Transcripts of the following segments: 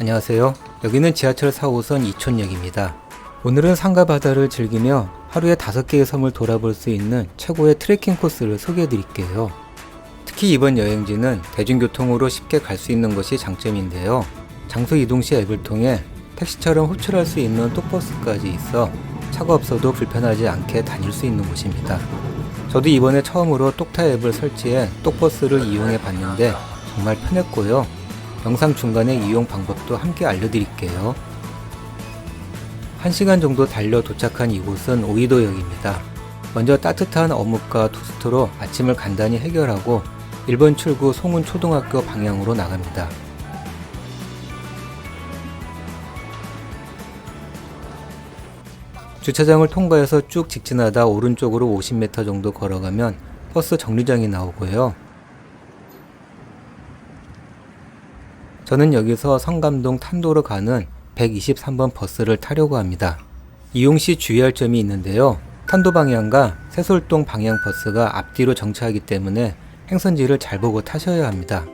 안녕하세요. 여기는 지하철 4호선 이촌역입니다. 오늘은 산과 바다를 즐기며 하루에 5개의 섬을 돌아볼 수 있는 최고의 트레킹 코스를 소개해 드릴게요. 특히 이번 여행지는 대중교통으로 쉽게 갈 수 있는 것이 장점인데요. 장소 이동 시 앱을 통해 택시처럼 호출할 수 있는 똑버스까지 있어 차가 없어도 불편하지 않게 다닐 수 있는 곳입니다. 저도 이번에 처음으로 똑타 앱을 설치해 똑버스를 이용해 봤는데 정말 편했고요. 영상 중간에 이용 방법도 함께 알려드릴게요. 1시간 정도 달려 도착한 이곳은 오이도역입니다. 먼저 따뜻한 어묵과 토스트로 아침을 간단히 해결하고 1번 출구 송운초등학교 방향으로 나갑니다. 주차장을 통과해서 쭉 직진하다 오른쪽으로 50m 정도 걸어가면 버스 정류장이 나오고요. 저는 여기서 성감동 탄도로 가는 123번 버스를 타려고 합니다. 이용 시 주의할 점이 있는데요. 탄도 방향과 세솔동 방향 버스가 앞뒤로 정차하기 때문에 행선지를 잘 보고 타셔야 합니다.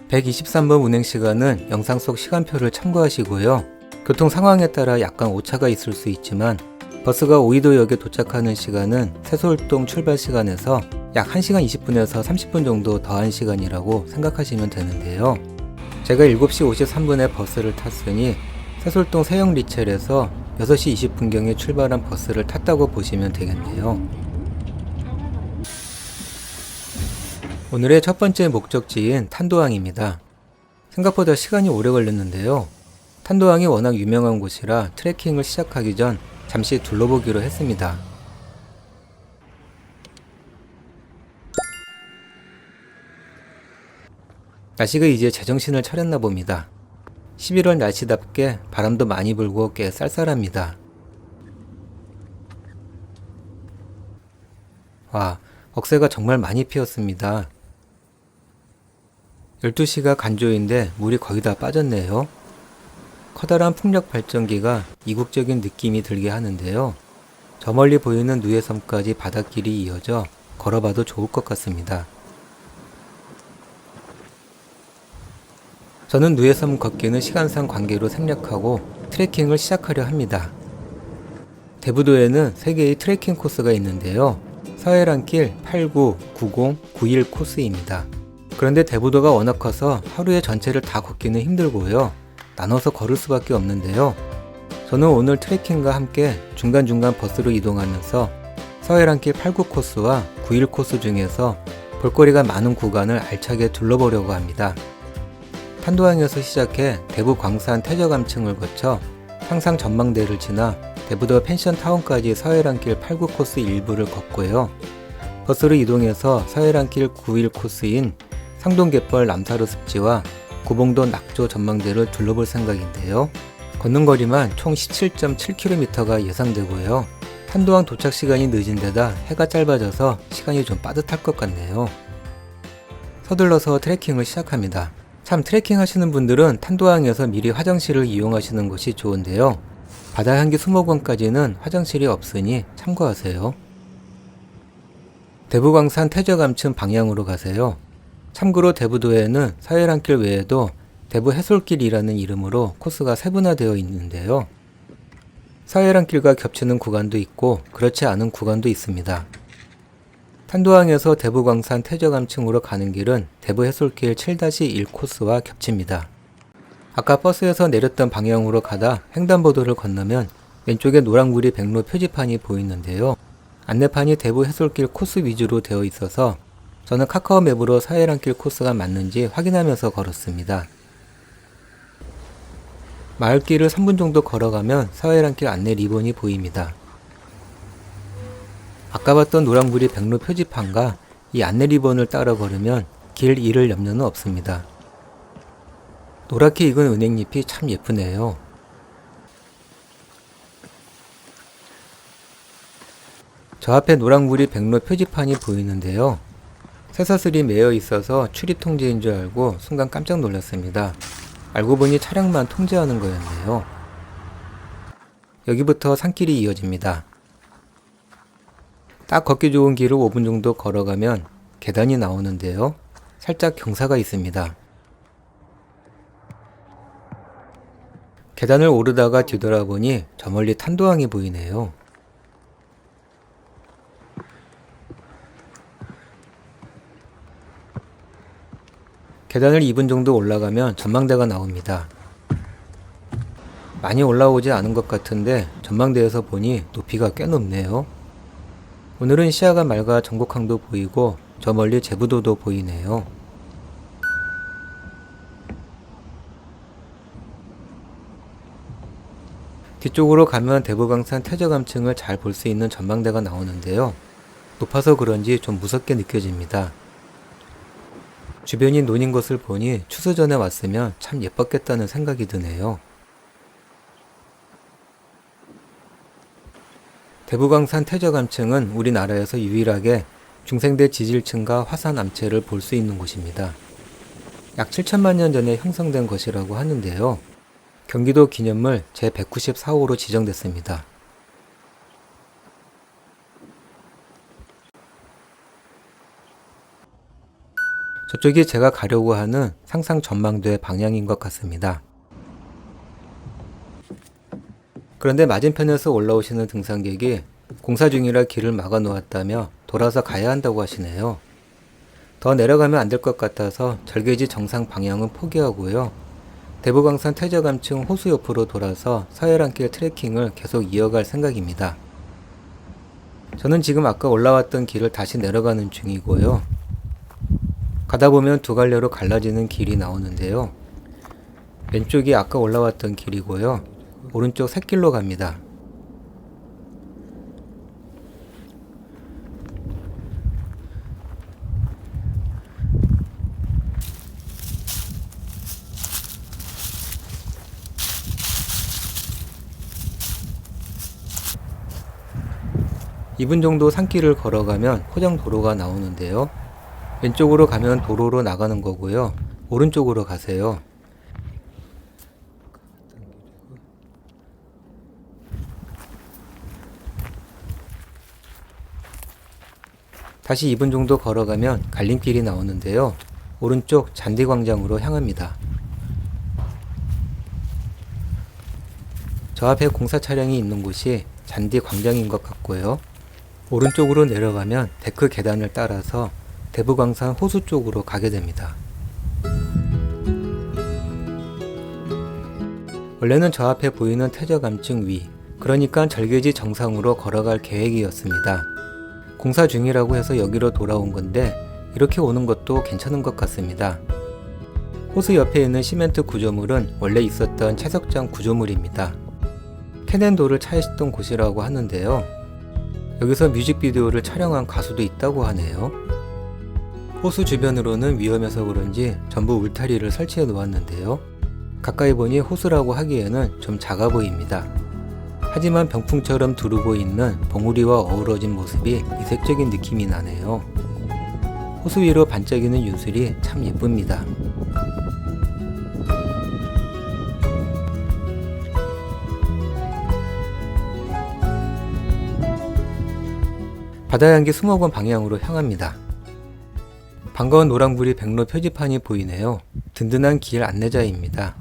123번 운행 시간은 영상 속 시간표를 참고하시고요. 교통 상황에 따라 약간 오차가 있을 수 있지만 버스가 오이도역에 도착하는 시간은 세솔동 출발 시간에서 약 1시간 20분에서 30분 정도 더한 시간이라고 생각하시면 되는데요. 제가 7시 53분에 버스를 탔으니 세솔동 세영 리첼에서 6시 20분경에 출발한 버스를 탔다고 보시면 되겠네요. 오늘의 첫 번째 목적지인 탄도항입니다. 생각보다 시간이 오래 걸렸는데요. 탄도항이 워낙 유명한 곳이라 트레킹을 시작하기 전 잠시 둘러보기로 했습니다. 날씨가 이제 제정신을 차렸나 봅니다. 11월 날씨답게 바람도 많이 불고 꽤 쌀쌀합니다. 와, 억새가 정말 많이 피었습니다. 12시가 간조인데 물이 거의 다 빠졌네요. 커다란 풍력 발전기가 이국적인 느낌이 들게 하는데요. 저 멀리 보이는 누에섬까지 바닷길이 이어져 걸어봐도 좋을 것 같습니다. 저는 누에섬 걷기는 시간상 관계로 생략하고 트레킹을 시작하려 합니다. 대부도에는 3개의 트레킹 코스가 있는데요. 서해란길 89, 90, 91 코스입니다. 그런데 대부도가 워낙 커서 하루에 전체를 다 걷기는 힘들고요. 나눠서 걸을 수밖에 없는데요. 저는 오늘 트레킹과 함께 중간중간 버스로 이동하면서 서해란길 89 코스와 91 코스 중에서 볼거리가 많은 구간을 알차게 둘러보려고 합니다. 탄도항에서 시작해 대부 광산 태저감층을 거쳐 상상 전망대를 지나 대부도 펜션타운까지 서해란길 89 코스 일부를 걷고요. 버스로 이동해서 서해란길 91 코스인 상동갯벌 남사루 습지와 구봉도 낙조 전망대를 둘러볼 생각인데요. 걷는 거리만 총 17.7km가 예상되고요. 탄도항 도착 시간이 늦은 데다 해가 짧아져서 시간이 좀 빠듯할 것 같네요. 서둘러서 트레킹을 시작합니다. 참 트레킹 하시는 분들은 탄도항에서 미리 화장실을 이용하시는 것이 좋은데요. 바다향기 수목원까지는 화장실이 없으니 참고하세요. 대부광산 태저감층 방향으로 가세요. 참고로 대부도에는 서해란길 외에도 대부 해솔길이라는 이름으로 코스가 세분화되어 있는데요. 서해란길과 겹치는 구간도 있고 그렇지 않은 구간도 있습니다. 탄도항에서 대부광산 태저감층으로 가는 길은 대부해솔길 7-1 코스와 겹칩니다. 아까 버스에서 내렸던 방향으로 가다 횡단보도를 건너면 왼쪽에 노랑구리 백로 표지판이 보이는데요. 안내판이 대부해솔길 코스 위주로 되어 있어서 저는 카카오맵으로 서해란길 코스가 맞는지 확인하면서 걸었습니다. 마을길을 3분 정도 걸어가면 서해란길 안내 리본이 보입니다. 아까 봤던 노랑구리 백로 표지판과 이 안내 리본을 따라 걸으면 길 잃을 염려는 없습니다. 노랗게 익은 은행잎이 참 예쁘네요. 저 앞에 노랑구리 백로 표지판이 보이는데요. 쇠사슬이 매여 있어서 출입 통제인 줄 알고 순간 깜짝 놀랐습니다. 알고 보니 차량만 통제하는 거였네요. 여기부터 산길이 이어집니다. 딱 걷기 좋은 길을 5분 정도 걸어가면 계단이 나오는데요. 살짝 경사가 있습니다. 계단을 오르다가 뒤돌아보니 저 멀리 탄도항이 보이네요. 계단을 2분 정도 올라가면 전망대가 나옵니다. 많이 올라오지 않은 것 같은데 전망대에서 보니 높이가 꽤 높네요. 오늘은 시야가 맑아 전곡항도 보이고 저 멀리 제부도도 보이네요. 뒤쪽으로 가면 대부강산 태저감층을 잘 볼 수 있는 전망대가 나오는데요. 높아서 그런지 좀 무섭게 느껴집니다. 주변이 논인 것을 보니 추수 전에 왔으면 참 예뻤겠다는 생각이 드네요. 대부강산 태저감층은 우리나라에서 유일하게 중생대 지질층과 화산 암체를 볼 수 있는 곳입니다. 약 7천만 년 전에 형성된 것이라고 하는데요. 경기도 기념물 제194호로 지정됐습니다. 저쪽이 제가 가려고 하는 상상 전망대 방향인 것 같습니다. 그런데 맞은편에서 올라오시는 등산객이 공사 중이라 길을 막아 놓았다며 돌아서 가야 한다고 하시네요. 더 내려가면 안 될 것 같아서 절개지 정상 방향은 포기하고요. 대부강산 태저감층 호수 옆으로 돌아서 서해랑길 트레킹을 계속 이어갈 생각입니다. 저는 지금 아까 올라왔던 길을 다시 내려가는 중이고요. 가다 보면 두 갈래로 갈라지는 길이 나오는데요. 왼쪽이 아까 올라왔던 길이고요. 오른쪽 샛길로 갑니다. (2분) 정도 산길을 걸어가면 호정도로가 나오는데요. 왼쪽으로 가면 도로로 나가는 거고요. 오른쪽으로 가세요. 다시 2분 정도 걸어가면 갈림길이 나오는데요. 오른쪽 잔디광장으로 향합니다. 저 앞에 공사 차량이 있는 곳이 잔디광장인 것 같고요. 오른쪽으로 내려가면 데크 계단을 따라서 대부강산 호수 쪽으로 가게 됩니다. 원래는 저 앞에 보이는 태저감층 위, 그러니까 절개지 정상으로 걸어갈 계획이었습니다. 공사 중이라고 해서 여기로 돌아온 건데 이렇게 오는 것도 괜찮은 것 같습니다. 호수 옆에 있는 시멘트 구조물은 원래 있었던 채석장 구조물입니다. 캐넨도를 차했던 곳이라고 하는데요. 여기서 뮤직비디오를 촬영한 가수도 있다고 하네요. 호수 주변으로는 위험해서 그런지 전부 울타리를 설치해 놓았는데요. 가까이 보니 호수라고 하기에는 좀 작아 보입니다. 하지만 병풍처럼 두르고 있는 봉우리와 어우러진 모습이 이색적인 느낌이 나네요. 호수 위로 반짝이는 윤슬이 참 예쁩니다. 바다향기 수목원 방향으로 향합니다. 반가운 노랑부리 백로 표지판이 보이네요. 든든한 길 안내자입니다.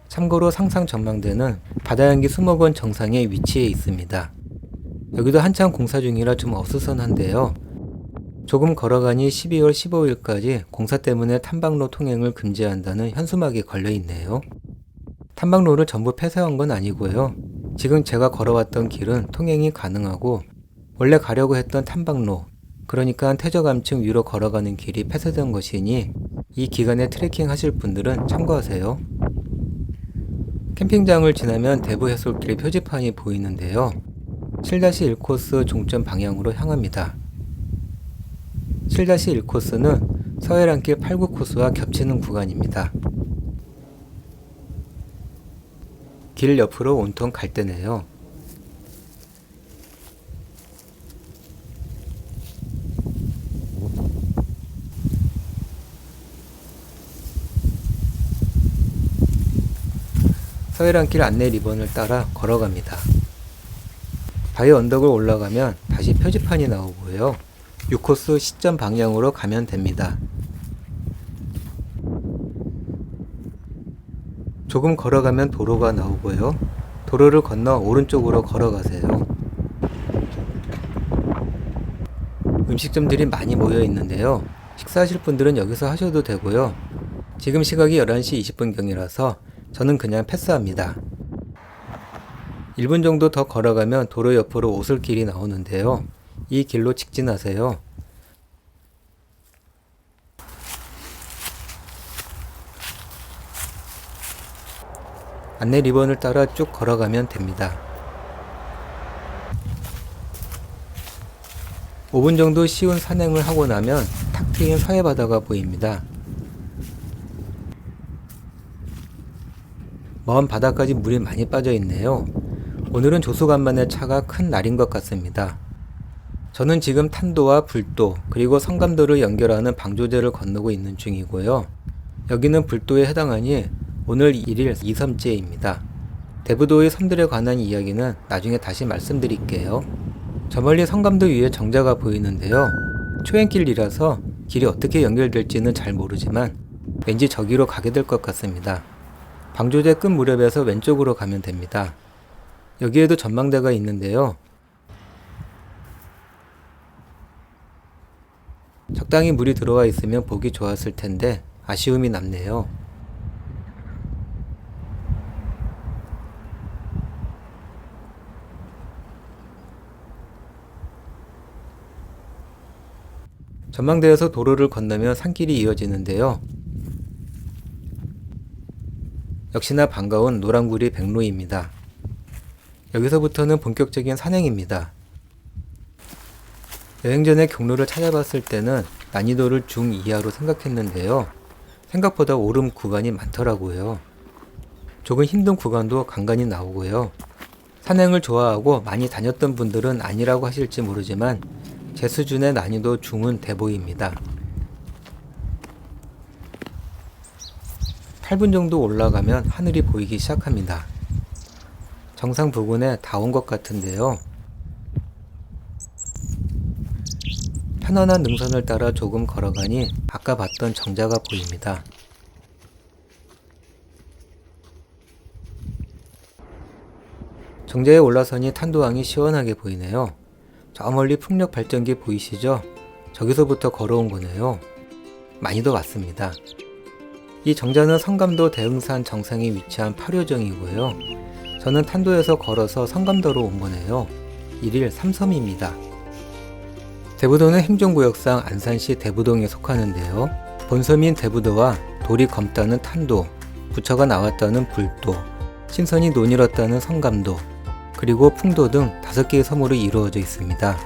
참고로 상상 전망대는 바다향기 수목원 정상에 위치해 있습니다. 여기도 한참 공사 중이라 좀 어수선한데요. 조금 걸어가니 12월 15일까지 공사 때문에 탐방로 통행을 금지한다는 현수막이 걸려 있네요. 탐방로를 전부 폐쇄한 건 아니고요. 지금 제가 걸어왔던 길은 통행이 가능하고 원래 가려고 했던 탐방로, 그러니까 태저감층 위로 걸어가는 길이 폐쇄된 것이니 이 기간에 트레킹 하실 분들은 참고하세요. 캠핑장을 지나면 대부해솔길 표지판이 보이는데요. 7-1 코스 종점 방향으로 향합니다. 7-1 코스는 서해랑길 8-9 코스와 겹치는 구간입니다. 길 옆으로 온통 갈대네요. 서해랑길 안내 리본을 따라 걸어갑니다. 바위 언덕을 올라가면 다시 표지판이 나오고요. 6코스 시점 방향으로 가면 됩니다. 조금 걸어가면 도로가 나오고요. 도로를 건너 오른쪽으로 걸어가세요. 음식점들이 많이 모여 있는데요. 식사하실 분들은 여기서 하셔도 되고요. 지금 시각이 11시 20분경이라서 저는 그냥 패스합니다. 1분 정도 더 걸어가면 도로 옆으로 오솔길이 나오는데요. 이 길로 직진하세요. 안내 리본을 따라 쭉 걸어가면 됩니다. 5분 정도 쉬운 산행을 하고 나면 탁 트인 서해바다가 보입니다. 먼 바다까지 물이 많이 빠져 있네요. 오늘은 조수간만의 차가 큰 날인 것 같습니다. 저는 지금 탄도와 불도 그리고 성감도를 연결하는 방조제를 건너고 있는 중이고요. 여기는 불도에 해당하니 오늘 1일 2섬째입니다. 대부도의 섬들에 관한 이야기는 나중에 다시 말씀드릴게요. 저 멀리 성감도 위에 정자가 보이는데요. 초행길이라서 길이 어떻게 연결될지는 잘 모르지만 왠지 저기로 가게 될 것 같습니다. 방조제 끝 무렵에서 왼쪽으로 가면 됩니다. 여기에도 전망대가 있는데요. 적당히 물이 들어와 있으면 보기 좋았을 텐데 아쉬움이 남네요. 전망대에서 도로를 건너면 산길이 이어지는데요. 역시나 반가운 노란구리 백로입니다. 여기서부터는 본격적인 산행입니다. 여행 전에 경로를 찾아봤을 때는 난이도를 중 이하로 생각했는데요. 생각보다 오름 구간이 많더라고요. 조금 힘든 구간도 간간히 나오고요. 산행을 좋아하고 많이 다녔던 분들은 아니라고 하실지 모르지만 제 수준의 난이도 중은 돼 보입니다. 8분 정도 올라가면 하늘이 보이기 시작합니다. 정상 부근에 다 온 것 같은데요. 편안한 능선을 따라 조금 걸어가니 아까 봤던 정자가 보입니다. 정자에 올라서니 탄도항이 시원하게 보이네요. 저 멀리 풍력 발전기 보이시죠? 저기서부터 걸어온 거네요. 많이도 왔습니다. 이 정자는 성감도 대흥산 정상에 위치한 파료정이고요. 저는 탄도에서 걸어서 성감도로 온 거네요. 1일 3섬입니다. 대부도는 행정구역상 안산시 대부동에 속하는데요. 본섬인 대부도와 돌이 검다는 탄도, 부처가 나왔다는 불도, 신선이 논이렀다는 성감도, 그리고 풍도 등 5개의 섬으로 이루어져 있습니다.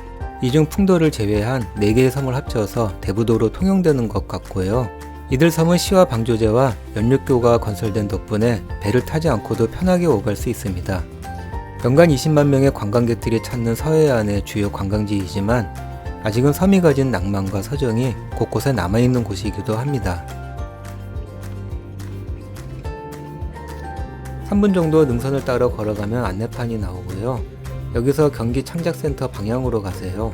이 중 풍도를 제외한 4개의 섬을 합쳐서 대부도로 통용되는 것 같고요. 이들 섬은 시와 방조제와 연륙교가 건설된 덕분에 배를 타지 않고도 편하게 오갈 수 있습니다. 연간 20만 명의 관광객들이 찾는 서해안의 주요 관광지이지만 아직은 섬이 가진 낭만과 서정이 곳곳에 남아있는 곳이기도 합니다. 3분 정도 능선을 따라 걸어가면 안내판이 나오고요. 여기서 경기 창작센터 방향으로 가세요.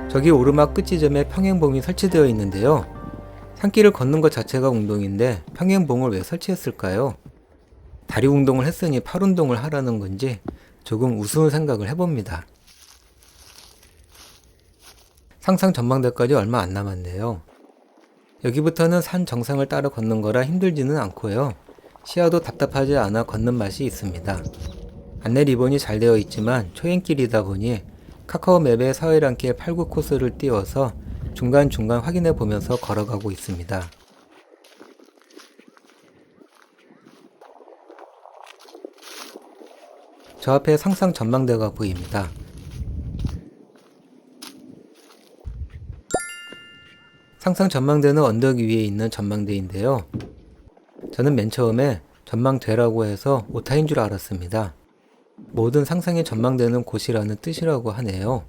저기 오르막 끝 지점에 평행봉이 설치되어 있는데요. 산길을 걷는 것 자체가 운동인데 평행봉을 왜 설치했을까요? 다리 운동을 했으니 팔 운동을 하라는 건지 조금 우스운 생각을 해봅니다. 상상 전망대까지 얼마 안 남았네요. 여기부터는 산 정상을 따라 걷는 거라 힘들지는 않고요. 시야도 답답하지 않아 걷는 맛이 있습니다. 안내 리본이 잘 되어 있지만 초행길이다 보니 카카오맵에 서해안길 8구 코스를 띄워서 중간중간 확인해 보면서 걸어가고 있습니다. 저 앞에 상상 전망대가 보입니다. 상상 전망대는 언덕 위에 있는 전망대인데요. 저는 맨 처음에 전망대라고 해서 오타인 줄 알았습니다. 모든 상상의 전망되는 곳이라는 뜻이라고 하네요.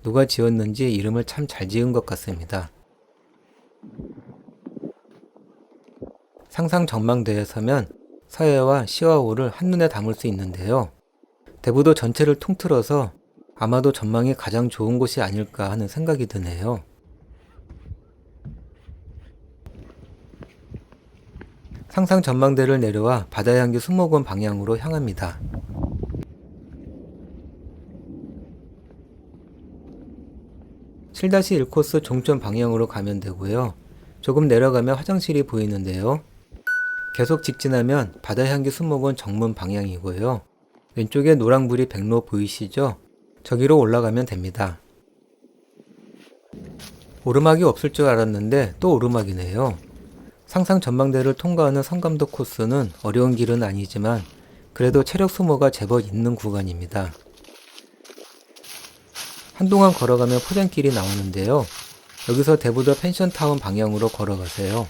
누가 지었는지 이름을 참 잘 지은 것 같습니다. 상상 전망대에 서면 서해와 시와호를 한눈에 담을 수 있는데요. 대부도 전체를 통틀어서 아마도 전망이 가장 좋은 곳이 아닐까 하는 생각이 드네요. 상상 전망대를 내려와 바다의 향기 수목원 방향으로 향합니다. (7-1) 코스 종점 방향으로 가면 되고요. 조금 내려가면 화장실이 보이는데요. 계속 직진하면 바다의 향기 수목원 정문 방향이고요. 왼쪽에 노랑불이 백로 보이시죠? 저기로 올라가면 됩니다. 오르막이 없을 줄 알았는데 또 오르막이네요. 상상 전망대를 통과하는 성감도 코스는 어려운 길은 아니지만 그래도 체력 소모가 제법 있는 구간입니다. 한동안 걸어가면 포장길이 나오는데요. 여기서 대부도 펜션타운 방향으로 걸어가세요.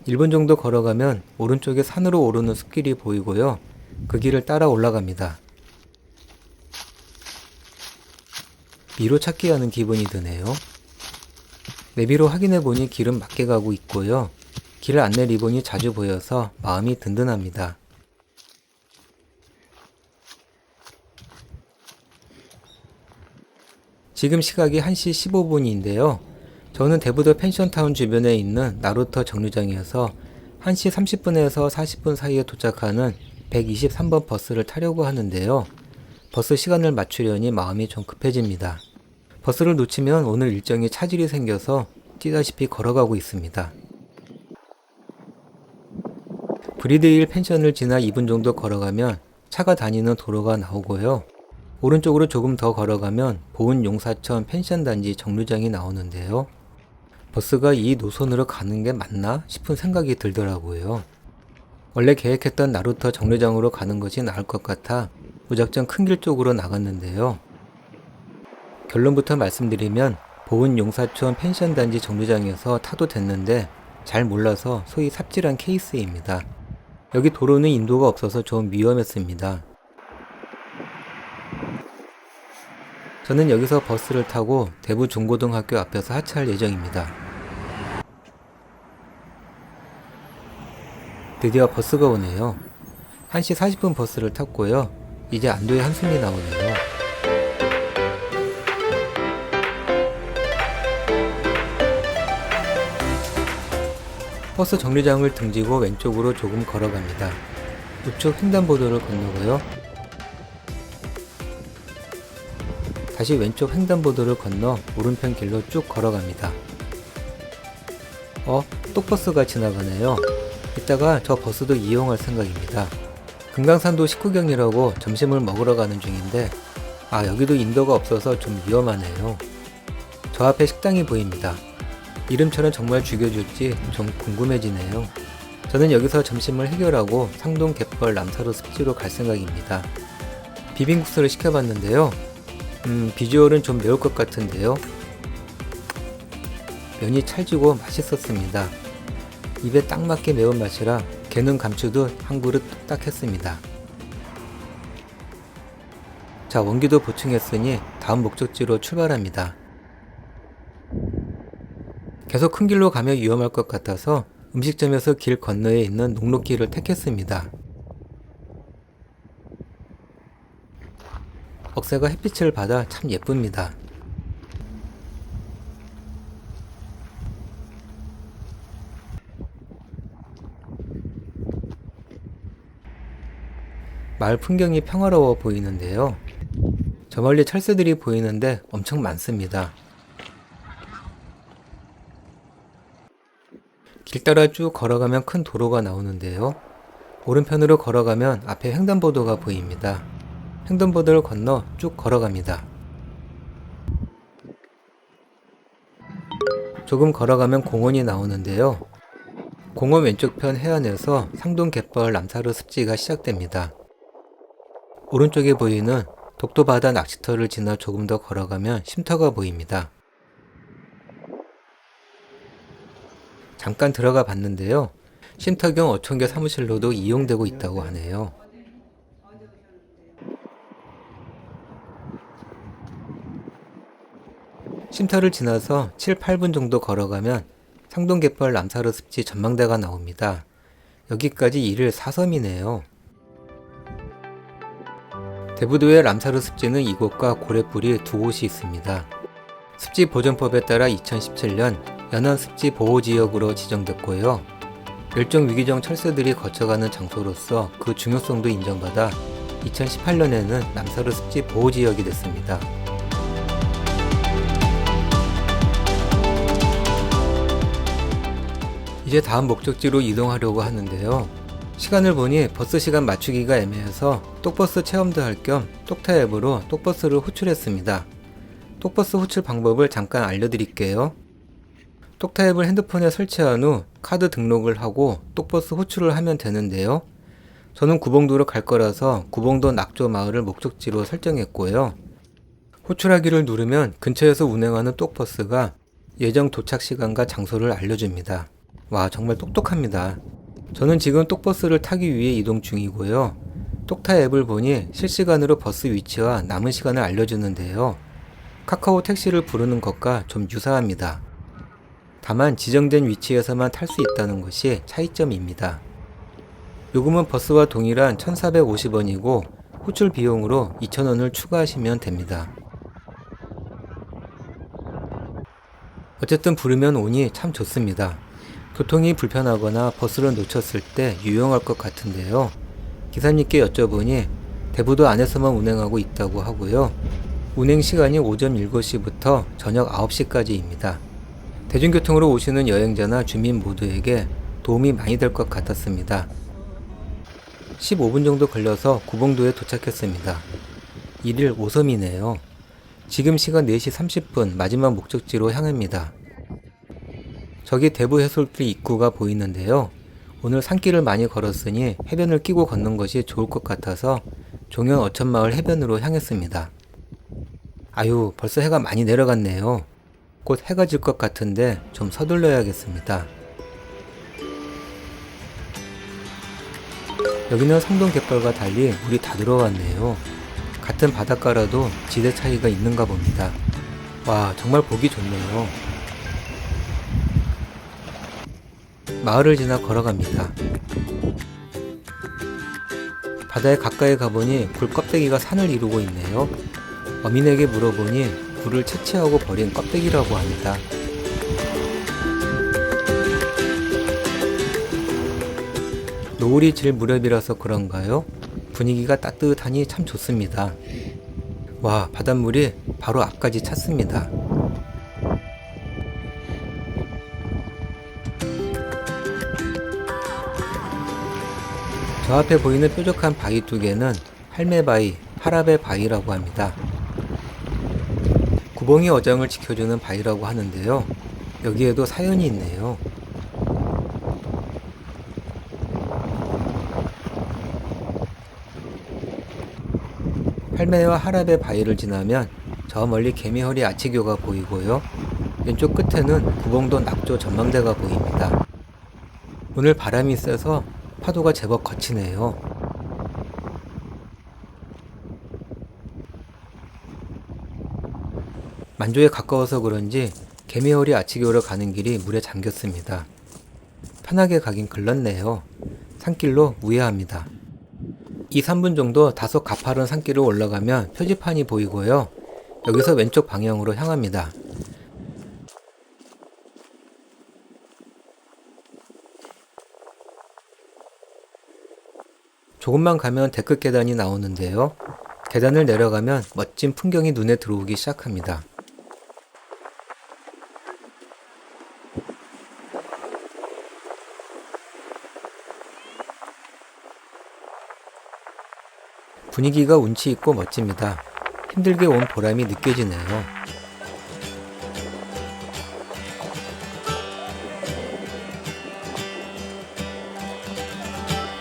1분 정도 걸어가면 오른쪽에 산으로 오르는 숲길이 보이고요. 그 길을 따라 올라갑니다. 미로 찾기 하는 기분이 드네요. 내비로 확인해보니 길은 맞게 가고 있고요. 길 안내 리본이 자주 보여서 마음이 든든합니다. 지금 시각이 1시 15분인데요. 저는 대부도 펜션타운 주변에 있는 나루터 정류장이어서 1시 30분에서 40분 사이에 도착하는 123번 버스를 타려고 하는데요. 버스 시간을 맞추려니 마음이 좀 급해집니다. 버스를 놓치면 오늘 일정이 차질이 생겨서 뛰다시피 걸어가고 있습니다. 브리드힐 펜션을 지나 2분 정도 걸어가면 차가 다니는 도로가 나오고요. 오른쪽으로 조금 더 걸어가면 보은 용사천 펜션 단지 정류장이 나오는데요. 버스가 이 노선으로 가는 게 맞나 싶은 생각이 들더라고요. 원래 계획했던 나루터 정류장으로 가는 것이 나을 것 같아 무작정 큰 길 쪽으로 나갔는데요. 결론부터 말씀드리면 보은 용사촌 펜션 단지 정류장에서 타도 됐는데 잘 몰라서 소위 삽질한 케이스입니다. 여기 도로는 인도가 없어서 좀 위험했습니다. 저는 여기서 버스를 타고 대부 중고등학교 앞에서 하차할 예정입니다. 드디어 버스가 오네요. 1시 40분 버스를 탔고요. 이제 안도의 한숨이 나오네요. 버스 정류장을 등지고 왼쪽으로 조금 걸어갑니다. 우측 횡단보도를 건너고요. 다시 왼쪽 횡단보도를 건너 오른편 길로 쭉 걸어갑니다. 또 버스가 지나가네요. 이따가 저 버스도 이용할 생각입니다. 금강산도 식후경이라고 점심을 먹으러 가는 중인데 여기도 인도가 없어서 좀 위험하네요. 저 앞에 식당이 보입니다. 이름처럼 정말 죽여줄지 좀 궁금해지네요. 저는 여기서 점심을 해결하고 상동 갯벌 남사로 습지로 갈 생각입니다. 비빔국수를 시켜봤는데요. 비주얼은 좀 매울 것 같은데요. 면이 찰지고 맛있었습니다. 입에 딱 맞게 매운맛이라 개는 감추듯 한 그릇 뚝딱 했습니다. 자, 원기도 보충했으니 다음 목적지로 출발합니다. 계속 큰 길로 가면 위험할 것 같아서 음식점에서 길 건너에 있는 녹록길을 택했습니다. 억새가 햇빛을 받아 참 예쁩니다. 마을 풍경이 평화로워 보이는데요. 저 멀리 철새들이 보이는데 엄청 많습니다. 길 따라 쭉 걸어가면 큰 도로가 나오는데요. 오른편으로 걸어가면 앞에 횡단보도가 보입니다. 횡단보도를 건너 쭉 걸어갑니다. 조금 걸어가면 공원이 나오는데요. 공원 왼쪽편 해안에서 상동 갯벌 남사루 습지가 시작됩니다. 오른쪽에 보이는 독도바다 낚시터를 지나 조금 더 걸어가면 쉼터가 보입니다. 잠깐 들어가 봤는데요. 쉼터 겸 어촌계 사무실로도 이용되고 있다고 하네요. 쉼터를 지나서 7, 8분 정도 걸어가면 상동갯벌 남사루 습지 전망대가 나옵니다. 여기까지 1일 4섬이네요. 대부도의 람사르 습지는 이곳과 고래뿔이 두 곳이 있습니다. 습지보존법에 따라 2017년 연안습지 보호지역으로 지정됐고요. 멸종위기종 철새들이 거쳐가는 장소로서 그 중요성도 인정받아 2018년에는 람사르 습지 보호지역이 됐습니다. 이제 다음 목적지로 이동하려고 하는데요. 시간을 보니 버스 시간 맞추기가 애매해서 똑버스 체험도 할 겸 똑타 앱으로 똑버스를 호출했습니다. 똑버스 호출 방법을 잠깐 알려드릴게요. 똑타 앱을 핸드폰에 설치한 후 카드 등록을 하고 똑버스 호출을 하면 되는데요. 저는 구봉도로 갈 거라서 구봉도 낙조 마을을 목적지로 설정했고요. 호출하기를 누르면 근처에서 운행하는 똑버스가 예정 도착 시간과 장소를 알려줍니다. 와, 정말 똑똑합니다. 저는 지금 똑버스를 타기 위해 이동 중이고요. 똑타 앱을 보니 실시간으로 버스 위치와 남은 시간을 알려주는데요. 카카오 택시를 부르는 것과 좀 유사합니다. 다만 지정된 위치에서만 탈 수 있다는 것이 차이점입니다. 요금은 버스와 동일한 1,450원이고 호출 비용으로 2,000원을 추가하시면 됩니다. 어쨌든 부르면 오니 참 좋습니다. 교통이 불편하거나 버스를 놓쳤을 때 유용할 것 같은데요. 기사님께 여쭤보니 대부도 안에서만 운행하고 있다고 하고요. 운행 시간이 오전 7시부터 저녁 9시까지입니다. 대중교통으로 오시는 여행자나 주민 모두에게 도움이 많이 될 것 같았습니다. 15분 정도 걸려서 구봉도에 도착했습니다. 1일 5섬이네요. 지금 시간 4시 30분 마지막 목적지로 향합니다. 저기 대부 해솔길 입구가 보이는데요. 오늘 산길을 많이 걸었으니 해변을 끼고 걷는 것이 좋을 것 같아서 종현 어천마을 해변으로 향했습니다. 아유, 벌써 해가 많이 내려갔네요. 곧 해가 질 것 같은데 좀 서둘러야겠습니다. 여기는 성동갯벌과 달리 물이 다 들어왔네요. 같은 바닷가라도 지대 차이가 있는가 봅니다. 와, 정말 보기 좋네요. 마을을 지나 걸어갑니다. 바다에 가까이 가보니 굴 껍데기가 산을 이루고 있네요. 어민에게 물어보니 굴을 채취하고 버린 껍데기라고 합니다. 노을이 질 무렵이라서 그런가요? 분위기가 따뜻하니 참 좋습니다. 와, 바닷물이 바로 앞까지 찼습니다. 저 앞에 보이는 뾰족한 바위 두 개는 할매바위, 하라베바위라고 합니다. 구봉이 어장을 지켜주는 바위라고 하는데요. 여기에도 사연이 있네요. 할매와 하라베바위를 지나면 저 멀리 개미허리 아치교가 보이고요. 왼쪽 끝에는 구봉도 낙조 전망대가 보입니다. 오늘 바람이 세서 파도가 제법 거치네요. 만조에 가까워서 그런지 개미허리 아치교로 가는 길이 물에 잠겼습니다. 편하게 가긴 글렀네요. 산길로 우회합니다. 2, 3분 정도 다소 가파른 산길을 올라가면 표지판이 보이고요. 여기서 왼쪽 방향으로 향합니다. 조금만 가면 데크 계단이 나오는데요. 계단을 내려가면 멋진 풍경이 눈에 들어오기 시작합니다. 분위기가 운치 있고 멋집니다. 힘들게 온 보람이 느껴지네요.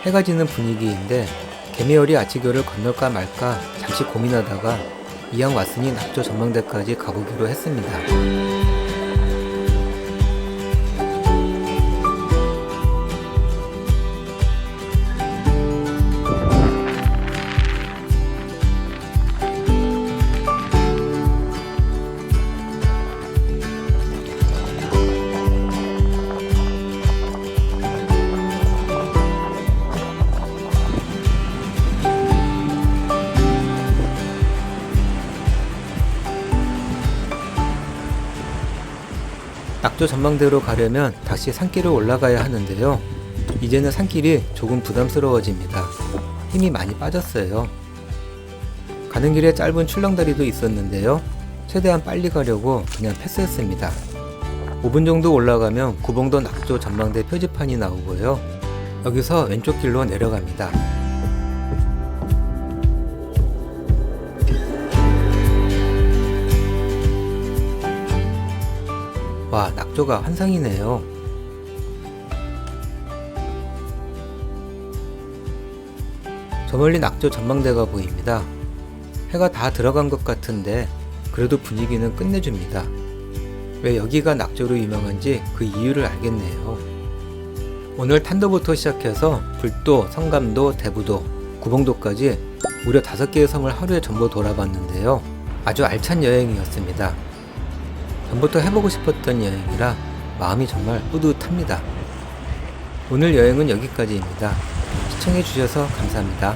해가 지는 분위기인데 개미허리 아치교를 건널까 말까 잠시 고민하다가 이왕 왔으니 낙조 전망대까지 가보기로 했습니다. 낙조 전망대로 가려면 다시 산길을 올라가야 하는데요. 이제는 산길이 조금 부담스러워집니다. 힘이 많이 빠졌어요. 가는 길에 짧은 출렁다리도 있었는데요. 최대한 빨리 가려고 그냥 패스했습니다. 5분 정도 올라가면 구봉도 낙조 전망대 표지판이 나오고요. 여기서 왼쪽 길로 내려갑니다. 와, 낙조가 환상이네요. 저 멀리 낙조 전망대가 보입니다. 해가 다 들어간 것 같은데 그래도 분위기는 끝내줍니다. 왜 여기가 낙조로 유명한지 그 이유를 알겠네요. 오늘 탄도부터 시작해서 불도, 성감도, 대부도, 구봉도까지 무려 5개의 섬을 하루에 전부 돌아봤는데요. 아주 알찬 여행이었습니다. 전부터 해보고 싶었던 여행이라 마음이 정말 뿌듯합니다. 오늘 여행은 여기까지입니다. 시청해주셔서 감사합니다.